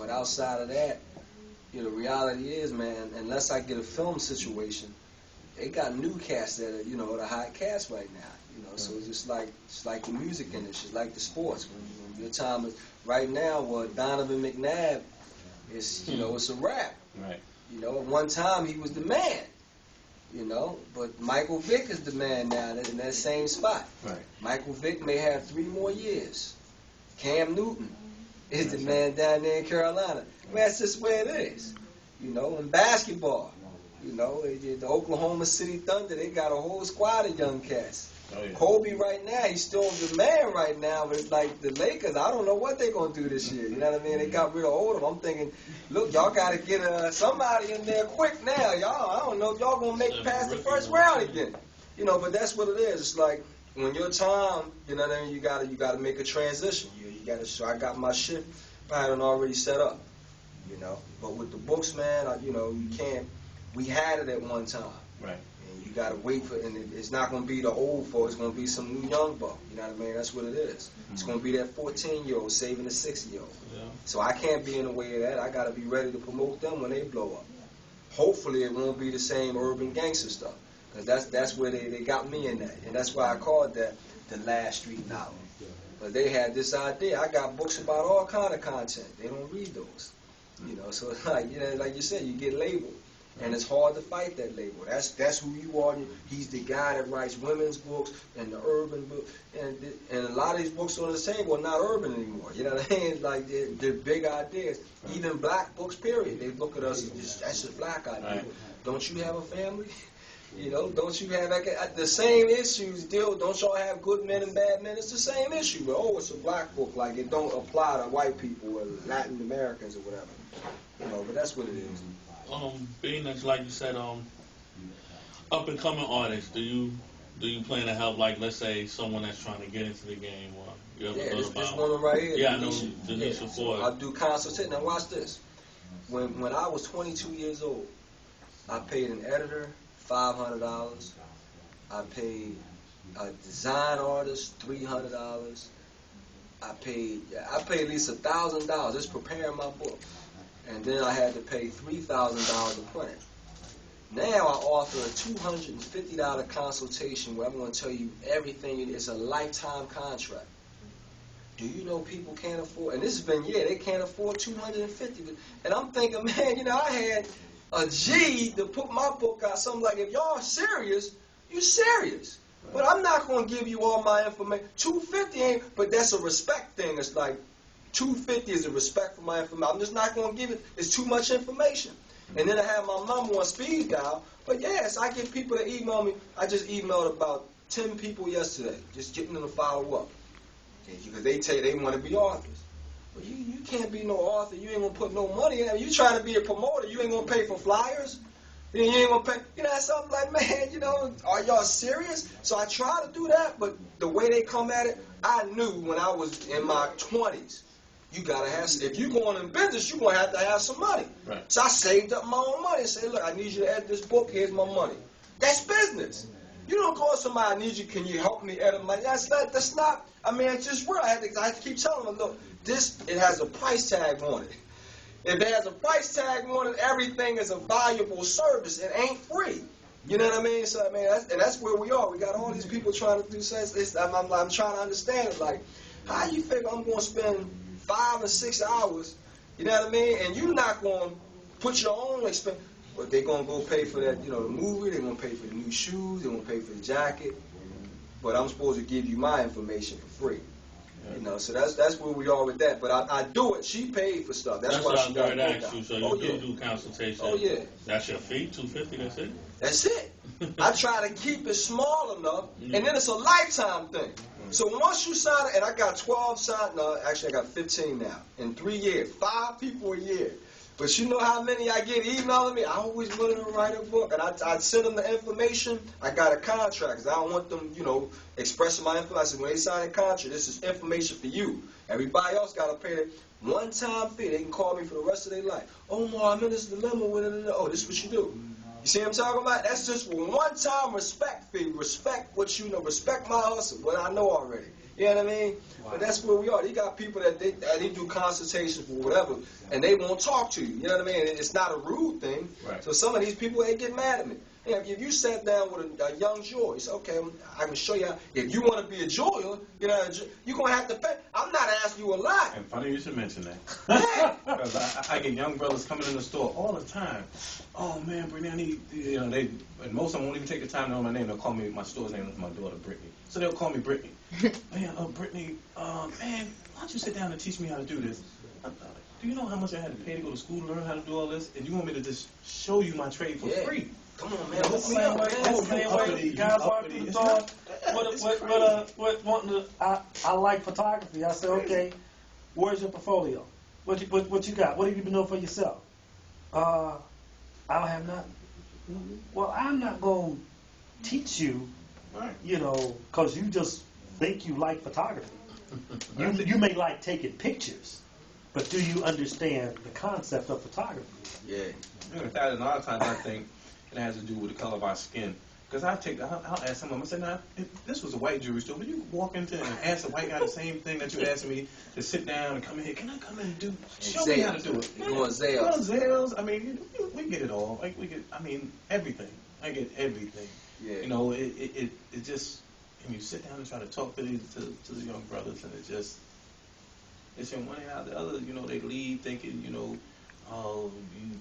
But outside of that, you know, the reality is, man, unless I get a film situation, they got new cats that are, you know, the hot cats right now. You know, so it's like the music industry, it's like the sports. When your time is right now, Donovan McNabb is, you know, it's a wrap. Right. You know, at one time he was the man. You know, but Michael Vick is the man now in that same spot. Right. Michael Vick may have 3 more years. Cam Newton is the man down there in Carolina. Man, that's just where it is. You know, in basketball, you know, the Oklahoma City Thunder, they got a whole squad of young cats. Oh, yeah. Kobe right now, he's still the man right now, but it's like the Lakers, I don't know what they're going to do this year. You know what I mean? They got rid of Odom. I'm thinking, look, y'all got to get somebody in there quick now. Y'all, I don't know if y'all going to make it past the first round again. You know, but that's what it is. It's like when your time, you know what I mean, you got to make a transition. You got to. So I got my shit pattern already set up. You know, but with the books, man, you know, you can't. We had it at one time. Right. And you got to wait for, and it's not going to be the old folks. It's going to be some new young buck. You know what I mean? That's what it is. It's going to be that 14-year-old saving the 6-year-old. Yeah. So I can't be in the way of that. I got to be ready to promote them when they blow up. Hopefully, it won't be the same urban gangster stuff, because that's where they got me in that, and that's why I called that the last street novel. But they had this idea. I got books about all kind of content. They don't read those. You know, so like, you know, like you said, you get labeled. And it's hard to fight that label. That's who you are. He's the guy that writes women's books and the urban book. And a lot of these books on the table are not urban anymore. You know what I mean? Like, they're big ideas. Even black books, period. They look at us as just, that's just black idea. Right. Don't you have a family? You know, don't you have the same issues deal? Don't y'all have good men and bad men? It's the same issue. But, oh, it's a black book. Like, it don't apply to white people or Latin Americans or whatever. You know, but that's what it is. Being that, like you said, up and coming artists, do you plan to help, like, let's say someone that's trying to get into the game, or you ever thought about? This woman right here. Yeah, I know Denisha Ford. I do consultation. Now watch this. When I was 22 years old, I paid an editor $500. I paid a design artist $300. I paid at least $1,000 just preparing my book. And then I had to pay $3,000 to print it. Now I offer a $250 consultation where I'm going to tell you everything. It's a lifetime contract. Do you know people can't afford, and this has been, they can't afford $250. And I'm thinking, man, you know, I had a G to put my book out. So I'm like, if y'all serious, you serious. But I'm not going to give you all my information. $250 ain't, but that's a respect thing. It's like, $250 is a respect for my information. I'm just not going to give it. It's too much information. And then I have my number on speed dial. But yes, I get people to email me. I just emailed about 10 people yesterday, just getting them to follow up. Because they tell you they want to be authors. But you can't be no author. You ain't going to put no money in it. You trying to be a promoter. You ain't going to pay for flyers. You ain't going to pay. You know, something like, man, you know, are y'all serious? So I try to do that, but the way they come at it, I knew when I was in my 20s. You gotta have. If you're going in business, you're gonna have to have some money. Right. So I saved up my own money and said, "Look, I need you to edit this book. Here's my money." That's business. You don't call somebody, "I need you. Can you help me edit my?" That's not. I mean, it's just real. I have to keep telling them, "Look, it has a price tag on it. If it has a price tag on it, everything is a valuable service. It ain't free." You know what I mean? So I mean, that's where we are. We got all these people trying to do sense. I'm trying to understand it. Like, how you figure I'm going to spend 5 or 6 hours, you know what I mean? And you're not going to put your own expense, but they're going to go pay for that, you know, the movie, they're going to pay for the new shoes, they're going to pay for the jacket, but I'm supposed to give you my information for free. You know, so that's where we are with that. But I do it. She paid for stuff. That's why she got it. You. So you do consultation. Oh, yeah. That's your fee, $250, that's it? That's it. I try to keep it small enough, and then it's a lifetime thing. So once you sign it, and I got 12 signed, no, actually I got 15 now, in 3 years, 5 people a year. But you know how many I get emailing me? I always wanted to write a book, and I send them the information. I got a contract, because I don't want them, you know, expressing my information. I said, when they sign a contract, this is information for you. Everybody else got to pay that one-time fee. They can call me for the rest of their life. Omar, I'm in this dilemma with it. Oh, this is what you do. You see what I'm talking about? That's just one-time respect fee. Respect what you know. Respect my hustle, what I know already. You know what I mean? Wow. But that's where we are. You got people that they do consultations for whatever, and they won't talk to you. You know what I mean? It's not a rude thing. Right. So some of these people, they get mad at me. You know, if you sat down with a young jeweler, you say, okay, I can show you how. If you want to be a jeweler, you know, you're going to have to pay. I'm not asking you a lot. And funny you should mention that. Because I get young brothers coming in the store all the time. Oh, man, Brittany, I need, you know, and most of them won't even take the time to know my name. They'll call me, my store's name is my daughter, Brittany. So they'll call me Brittany. Man, Brittany, man, why don't you sit down and teach me how to do this? Do you know how much I had to pay to go to school to learn how to do all this? And you want me to just show you my trade for free? Come on, man. That's the same way. That's the same way. Guys walk through the door. I like photography. I said, okay, where's your portfolio? What you got? What have you been doing for yourself? I don't have nothing. Well, I'm not going to teach you, you know, because you just think you like photography. You may like taking pictures, but do you understand the concept of photography? Yeah. In fact, a lot of times I think it has to do with the color of our skin. Because I'll ask someone, I say, now, if this was a white jewelry store, would you walk into and ask a white guy the same thing that you asked me to sit down and come in here? Can I come in and show me how to do it? You go on Zales. Zales. I mean, we get it all. Like everything. I get everything. Yeah. You know, it just, and you sit down and try to talk to the young brothers, and it's in one ear out the other. You know, they leave thinking, you know, oh,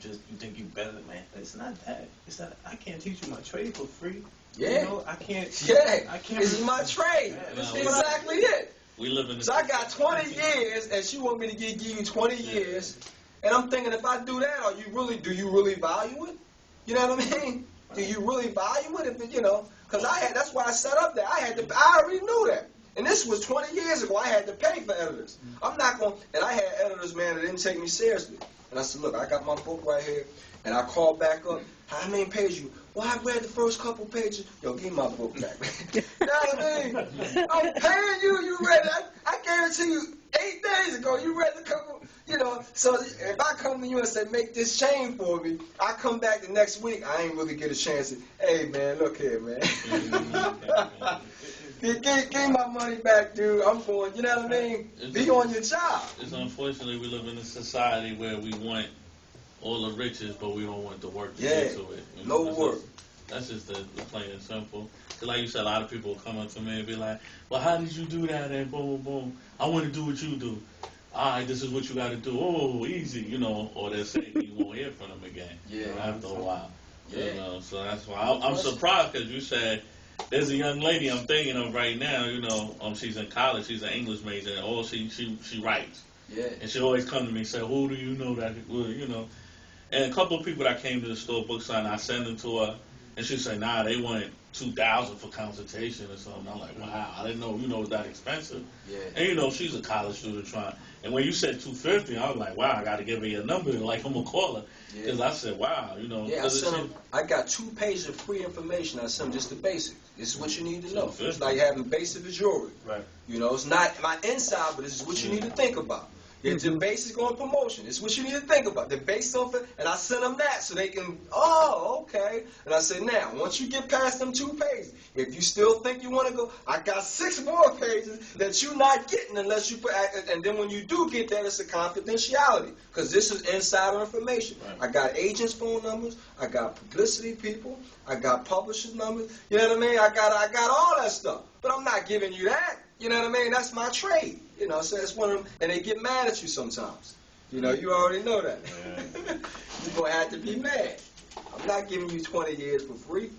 you think you better than man. It's not that. It's that I can't teach you my trade for free. Yeah. You know, I can't. Yeah. I can't. This is my trade. That's exactly it. We live in. So I got 20 years, and she want me to give you 20 years, and I'm thinking, if I do that, do you really value it? You know what I mean? Do you really value it? If it, you know, because that's why I set up there. I already knew that. And this was 20 years ago. I had to pay for editors. I'm not going, and I had editors, man, that didn't take me seriously. And I said, look, I got my book right here. And I called back up. How many pages you? Well, I read the first couple pages. Yo, give me my book back. You know what I mean? I'm paying you. You read it. I gave it to you 8 days ago. You read the couple, you know. So if I come to you and say, make this chain for me, I come back the next week, I ain't really get a chance to, hey, man, look here, man. Give my money back, dude. I'm going, you know what I mean? Be on your job. It's unfortunately we live in a society where we want all the riches, but we don't want the work to get to it. You know, no work. That's just the plain and simple. Because like you said, a lot of people will come up to me and be like, well, how did you do that? And boom, boom. I want to do what you do. All right, this is what you got to do. Oh, easy, you know. Or they'll say you won't hear from them again after a while. Yeah. You know, so that's why I'm surprised because you said, there's a young lady I'm thinking of right now, you know, she's in college, she's an English major, and she writes. Yeah. And she always come to me and say, who do you know that, well, you know. And a couple of people that came to the store, book sign, I send them to her, and she say, nah, they wanted $2,000 for consultation or something. I'm like, wow, I didn't know, you know, it was that expensive. Yeah. And, you know, she's a college student trying. And when you said $250, I was like, wow, I got to give her your number, like I'm going to call her. Because I said, wow, you know. Yeah, I got 2 pages of free information. I sent them just the basics. This is what you need to know. It's like having basic jewelry. Right. You know, it's not my inside, but this is what you need to think about. It's the basics on promotion. It's what you need to think about. The basics on it, and I send them that so they can, okay. And I say, now, once you get past them 2 pages, if you still think you want to go, I got 6 more pages that you're not getting unless you put, and then when you do get that, it's a confidentiality, because this is insider information. Right. I got agents' phone numbers, I got publicity people, I got publishers' numbers, you know what I mean? I got all that stuff, but I'm not giving you that. You know what I mean? That's my trade. You know, so it's one of them, and they get mad at you sometimes. You know, you already know that. You're going to have to be mad. I'm not giving you 20 years for free.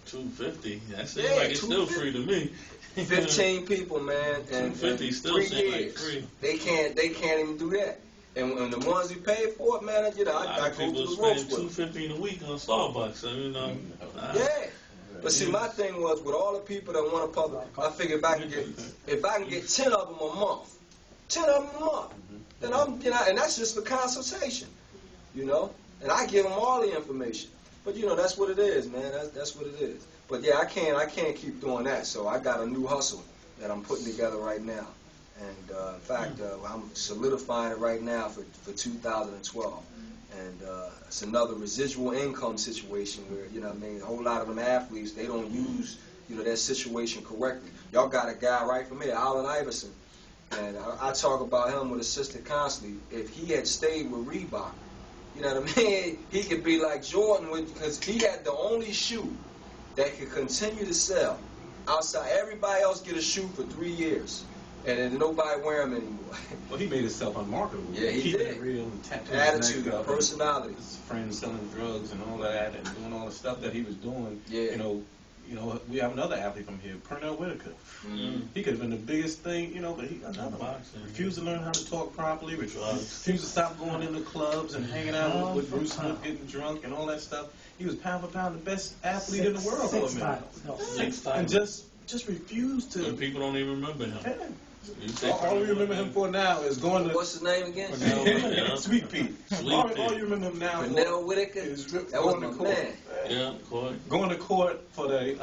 $250. That seems like it's still free to me. 15 people, man, and $250 still 3 seems years. like free. They can't even do that. And the ones who pay for it, man, you know, I go through the ropes with them. $250 a week on Starbucks, so, you know. Yeah. But see, my thing was, with all the people that want to publish, I figure if I can get 10 of them a month, then I'm, you know, and that's just for consultation, you know, and I give them all the information. But you know, that's what it is, man. That's what it is. But yeah, I can't keep doing that. So I got a new hustle that I'm putting together right now, and in fact, I'm solidifying it right now for 2012. And it's another residual income situation where, you know what I mean, a whole lot of them athletes, they don't use, that situation correctly. Y'all got a guy right from here, Allen Iverson, and I talk about him with a sister constantly. If he had stayed with Reebok, you know what I mean, he could be like Jordan, because he had the only shoe that could continue to sell. Outside, everybody else get a shoe for 3 years, and then nobody wear them anymore. Well, he made himself unmarketable. Yeah, he Keeping did. it real and tattooing Attitude, his neck up, personality. His friends selling drugs and all that, and doing all the stuff that he was doing. Yeah. You know, we have another athlete from here, Pernell Whitaker. He could have been the biggest thing, but he refused to learn how to talk properly, refused to stop going into clubs and hanging out with Bruce Smith, getting drunk and all that stuff. He was pound for pound the best athlete in the world for a minute. 6 times. And just refused to. And people don't even remember him. Yeah. You say All we remember him for now is going to What's his name again? Sweet Pea. All you remember him now Pernell Whitaker. is That was going my to court. man. Yeah, court. Going to court for the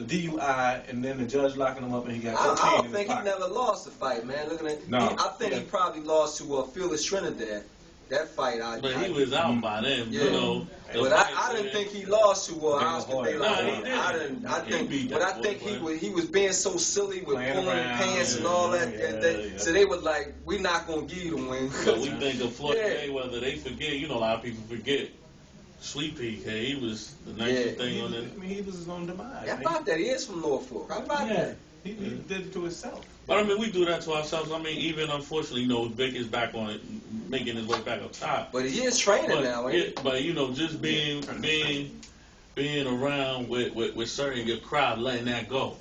DUI, and then the judge locking him up, and he got cocaine I don't in think his he pocket. never lost a fight, man. Looking at, No. I think he probably lost to Phyllis Trinidad. That fight, But he was out by then, Yeah. But I didn't think he lost to Oscar De La Nah, he Hoya. didn't. I think, He beat but that I think boy, he was being so silly with Playing pulling around, pants and all that. yeah. So they were like, "We're not gonna give you the win." So we think of Floyd Yeah. Mayweather, they forget, a lot of people forget. Sweet Pea, he was the nicest thing on it. I mean, he was his own demise. How about that? He is from Norfolk. How about that? He did it to himself. But I mean, we do that to ourselves. I mean, even unfortunately, Vic is back on it, making his way back up top. But he is training now, ain't he? But just being around with certain your crowd, letting that go.